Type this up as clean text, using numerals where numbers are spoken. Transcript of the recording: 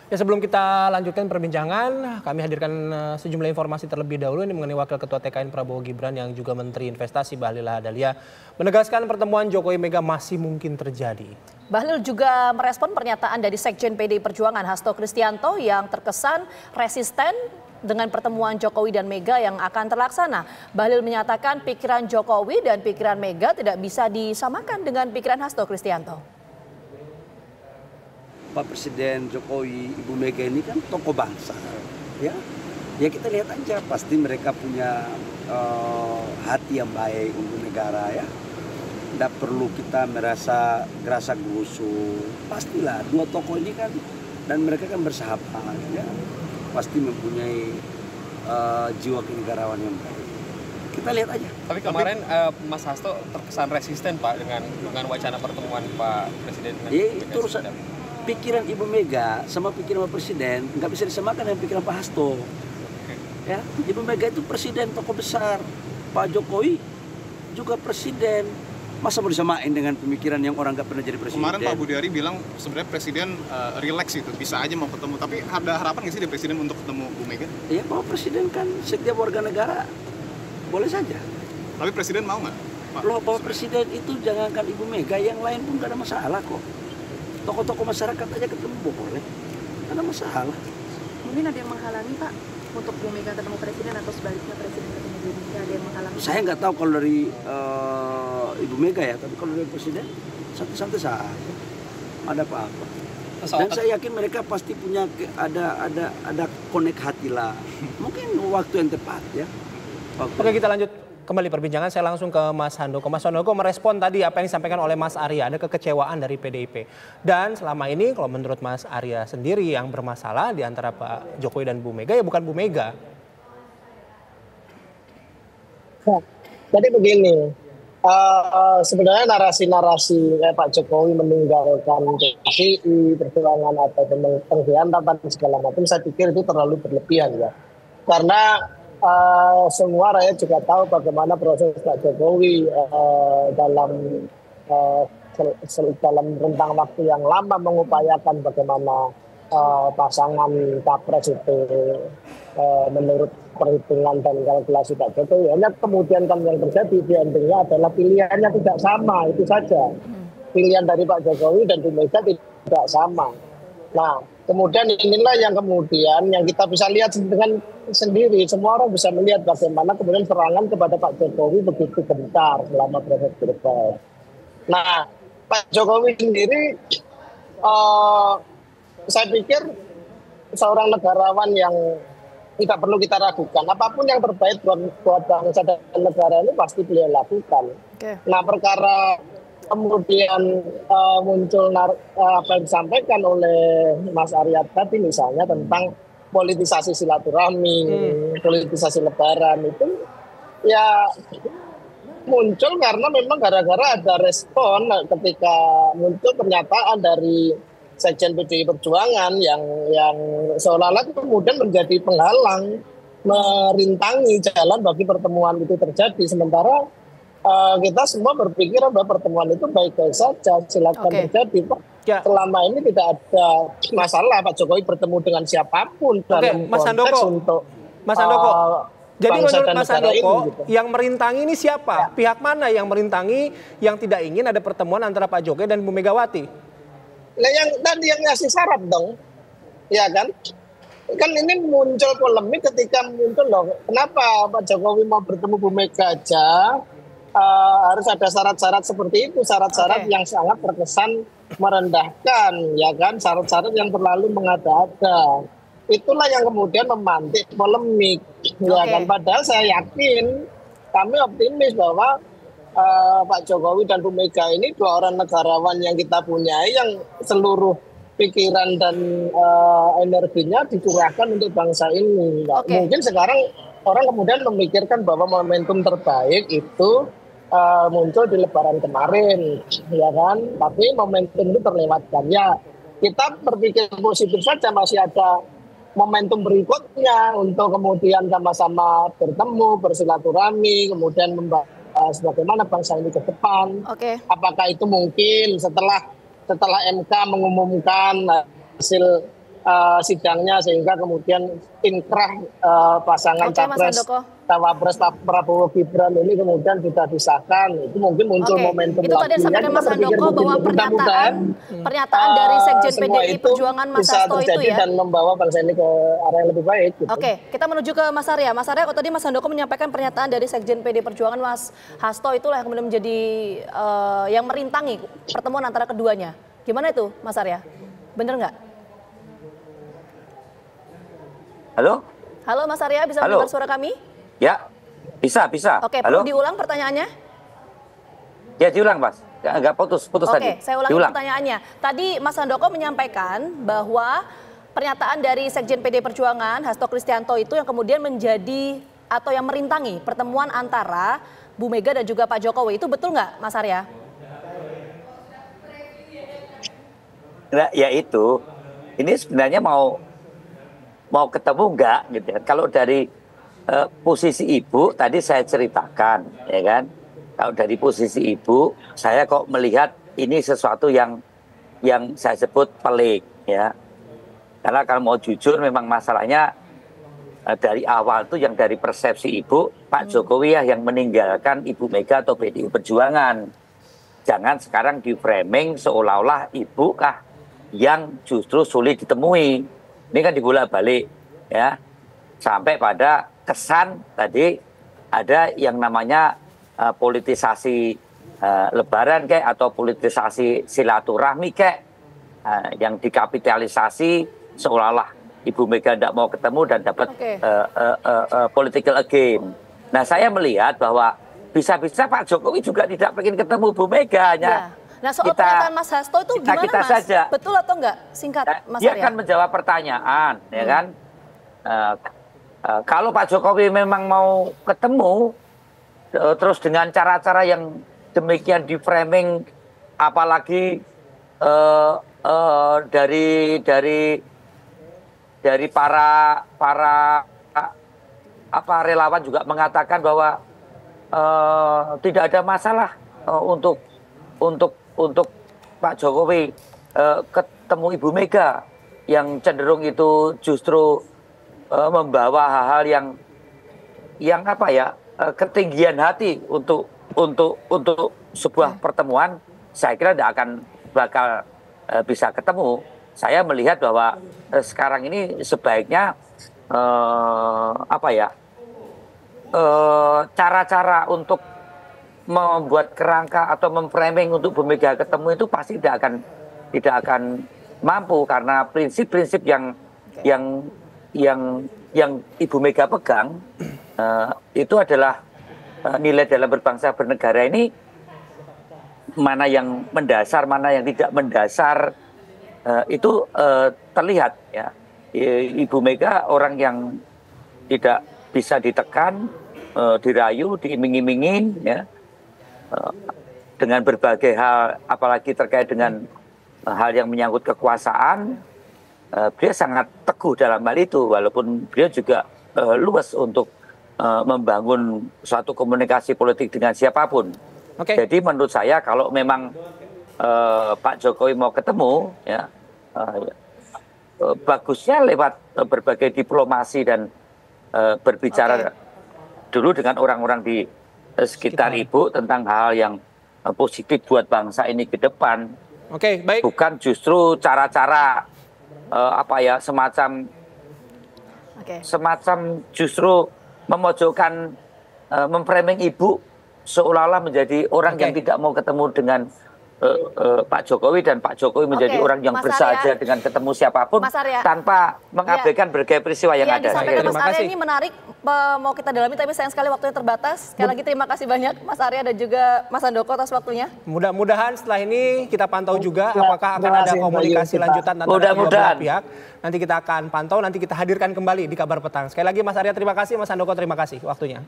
Ya, sebelum kita lanjutkan perbincangan, kami hadirkan sejumlah informasi terlebih dahulu ini mengenai Wakil Ketua TKN Prabowo Gibran yang juga Menteri Investasi Bahlil Lahadalia menegaskan pertemuan Jokowi Mega masih mungkin terjadi. Bahlil juga merespon pernyataan dari Sekjen PDI Perjuangan Hasto Kristianto yang terkesan resisten dengan pertemuan Jokowi dan Mega yang akan terlaksana. Bahlil menyatakan pikiran Jokowi dan pikiran Mega tidak bisa disamakan dengan pikiran Hasto Kristianto. Pak Presiden Jokowi, Ibu Mega ini kan tokoh bangsa, ya kita lihat aja pasti mereka punya hati yang baik untuk negara, ya. Tidak perlu kita merasa gerasa gerusu, pastilah dua tokoh ini kan dan mereka kan bersahabat, ya pasti mempunyai jiwa kenegarawan yang baik. Kita lihat aja. Tapi kemarin Mas Hasto terkesan resisten Pak dengan wacana pertemuan Pak Presiden dengan itu urusan pikiran Ibu Mega sama pikiran Pak Presiden nggak bisa disamakan dengan pikiran Pak Hasto. Ya, Ibu Mega itu presiden tokoh besar, Pak Jokowi juga presiden. Masa mau disamain dengan pemikiran yang orang nggak pernah jadi presiden? Kemarin Pak Budiari bilang sebenarnya presiden relax itu, bisa aja mau ketemu. Tapi ada harapan nggak sih dari presiden untuk ketemu Bu Mega? Iya, Pak Presiden kan setiap warga negara boleh saja. Tapi presiden mau nggak? Loh, Pak Presiden itu jangankan Ibu Mega, yang lain pun nggak ada masalah kok. Tokoh-tokoh masyarakat aja ketemu boleh, nggak ada masalah. Mungkin ada yang menghalangi Pak untuk Bu Mega ketemu presiden atau sebaliknya presiden ketemu Bu Mega, ada yang menghalangi? Saya nggak tahu kalau dari Ibu Mega ya, tapi kalau dari presiden santai-santai saja, ada apa-apa. Dan saya yakin mereka pasti punya ada connect hati lah. Mungkin waktu yang tepat ya. Oke, kita lanjut kembali perbincangan. Saya langsung ke Mas Handoko. Mas Handoko merespon tadi apa yang disampaikan oleh Mas Arya, ada kekecewaan dari PDIP. Dan selama ini kalau menurut Mas Arya sendiri yang bermasalah di antara Pak Jokowi dan Bu Mega ya bukan Bu Mega. Nah, jadi begini, sebenarnya narasi-narasi Pak Jokowi meninggalkan PDI, perjuangan atau pengkhianatan segala macam, saya pikir itu terlalu berlebihan ya. Karena semua rakyat juga tahu bagaimana proses Pak Jokowi dalam rentang waktu yang lama mengupayakan bagaimana pasangan capres itu menurut perhitungan dan kalkulasi Pak Jokowi. Hanya kemudian kan yang terjadi di endingnya adalah pilihannya tidak sama, itu saja. Pilihan dari Pak Jokowi dan Bu Mega tidak sama. Nah, kemudian inilah yang kemudian yang kita bisa lihat dengan sendiri, semua orang bisa melihat bagaimana kemudian serangan kepada Pak Jokowi begitu gentar selama proses pilpres. Nah, Pak Jokowi sendiri, saya pikir seorang negarawan yang tidak perlu kita ragukan. Apapun yang terbaik buat bangsa dan negara ini pasti beliau lakukan. Okay. Nah, perkara kemudian muncul apa yang disampaikan oleh Mas Arya tadi misalnya tentang politisasi silaturahmi, politisasi lebaran itu ya muncul karena memang gara-gara ada respon ketika muncul pernyataan dari Sekjen PDI Perjuangan yang seolah-olah kemudian menjadi penghalang merintangi jalan bagi pertemuan itu terjadi, sementara kita semua berpikir bahwa pertemuan itu baik-baik saja, silakan terjadi Pak. Ya. Selama ini tidak ada masalah Pak Jokowi bertemu dengan siapapun dalam Mas konteks Handoko. untuk Mas Handoko. Jadi menurut Mas Handoko, gitu. yang merintangi ini siapa? Pihak mana yang merintangi yang tidak ingin ada pertemuan antara Pak Jokowi dan Bu Megawati? Nah, yang tadi yang ngasih syarat dong, ya kan? Kan ini muncul polemik ketika muncul loh, kenapa Pak Jokowi mau bertemu Bu Mega aja harus ada syarat-syarat seperti itu, syarat-syarat yang sangat terkesan merendahkan, ya kan? Syarat-syarat yang terlalu mengada-ada. Itulah yang kemudian memantik polemik, ya kan? Padahal saya yakin, kami optimis bahwa Pak Jokowi dan Bu Mega ini dua orang negarawan yang kita punyai yang seluruh pikiran dan energinya dicurahkan untuk bangsa ini. Mungkin sekarang orang kemudian memikirkan bahwa momentum terbaik itu muncul di Lebaran kemarin, ya kan? Tapi momentum itu terlewatkan. Ya, kita berpikir positif saja, masih ada momentum berikutnya untuk kemudian sama-sama bertemu, bersilaturahmi, kemudian membahas bagaimana bangsa ini ke depan. Apakah itu mungkin setelah MK mengumumkan hasil sidangnya sehingga kemudian inkrah pasangan Oke, Mas capres Handoko. cawapres Prabowo Gibran ini kemudian sudah disahkan, itu mungkin muncul Oke, momentum itu tadi lagi. disampaikan Mas Handoko bahwa pernyataan dari Sekjen semua PDI itu Perjuangan Mas bisa Hasto itu terjadi ya. dan membawa bangsa ini ke arah yang lebih baik. Gitu. Oke, kita menuju ke Mas Arya. Mas Arya, kalau tadi Mas Handoko menyampaikan pernyataan dari Sekjen PDI Perjuangan Mas Hasto itulah yang kemudian menjadi yang merintangi pertemuan antara keduanya. Gimana itu, Mas Arya? Bener nggak? Halo? Halo Mas Arya, bisa mendengar suara kami? Ya, bisa. Oke, Halo? perlu diulang pertanyaannya? Ya, diulang, Mas. Nggak putus tadi. Oke, saya ulangi pertanyaannya. Tadi Mas Handoko menyampaikan bahwa pernyataan dari Sekjen PD Perjuangan, Hasto Kristianto itu yang kemudian menjadi atau yang merintangi pertemuan antara Bu Mega dan juga Pak Jokowi. Itu betul nggak, Mas Arya? Nah, ya itu. Ini sebenarnya mau ketemu nggak gitu ya. Kalau dari posisi ibu tadi saya ceritakan, ya kan. Kalau dari posisi ibu, saya kok melihat ini sesuatu yang saya sebut pelik, ya. Karena kalau mau jujur, memang masalahnya dari awal tuh yang dari persepsi ibu, Pak Jokowi ya yang meninggalkan Ibu Mega atau PDI Perjuangan. Jangan sekarang di framing seolah-olah ibu kah yang justru sulit ditemui. Ini kan dibolak-balik, ya. Sampai pada kesan tadi ada yang namanya politisasi lebaran kayak atau politisasi silaturahmi kayak yang dikapitalisasi seolah-olah Ibu Mega tidak mau ketemu dan dapat political game. Nah, saya melihat bahwa bisa-bisa Pak Jokowi juga tidak ingin ketemu Bu Mega. Ya. Nah, soal pernyataan Mas Hasto itu gimana, Mas? Saja. Betul atau enggak? Singkat, Mas Dia Arya. akan menjawab pertanyaan, ya kan? Kalau Pak Jokowi memang mau ketemu, terus dengan cara-cara yang demikian di framing, apalagi dari para relawan juga mengatakan bahwa tidak ada masalah untuk Pak Jokowi ketemu Ibu Mega, yang cenderung itu justru membawa hal-hal yang apa ya, ketinggian hati untuk sebuah pertemuan. Saya kira tidak akan bakal bisa ketemu. Saya melihat bahwa sekarang ini sebaiknya cara-cara untuk membuat kerangka atau memframing untuk Bu Mega ketemu itu pasti tidak akan mampu, karena prinsip-prinsip yang Ibu Mega pegang itu adalah nilai dalam berbangsa bernegara ini, mana yang mendasar, mana yang tidak mendasar, itu terlihat, ya. Ibu Mega orang yang tidak bisa ditekan, dirayu, diiming-imingin, ya. Dengan berbagai hal, apalagi terkait dengan hal yang menyangkut kekuasaan, beliau sangat teguh dalam hal itu, walaupun beliau juga luas untuk membangun suatu komunikasi politik dengan siapapun. Jadi menurut saya kalau memang Pak Jokowi mau ketemu, ya, bagusnya lewat berbagai diplomasi dan berbicara dulu dengan orang-orang di sekitar Ibu tentang hal yang positif buat bangsa ini ke depan. Baik. Bukan justru cara-cara semacam justru memojokkan, memframing Ibu seolah-olah menjadi orang yang tidak mau ketemu dengan Pak Jokowi, dan Pak Jokowi menjadi orang yang bersahaja dengan ketemu siapapun tanpa mengabaikan berbagai peristiwa yang ada. Disampaikan Mas Arya ini menarik, mau kita dalami, tapi sayang sekali waktunya terbatas. Sekali lagi terima kasih banyak Mas Arya dan juga Mas Handoko atas waktunya. Mudah-mudahan setelah ini kita pantau juga apakah akan ada komunikasi lanjutan antara kedua belah pihak. Nanti kita akan pantau, nanti kita hadirkan kembali di Kabar Petang. Sekali lagi Mas Arya terima kasih, Mas Handoko terima kasih waktunya.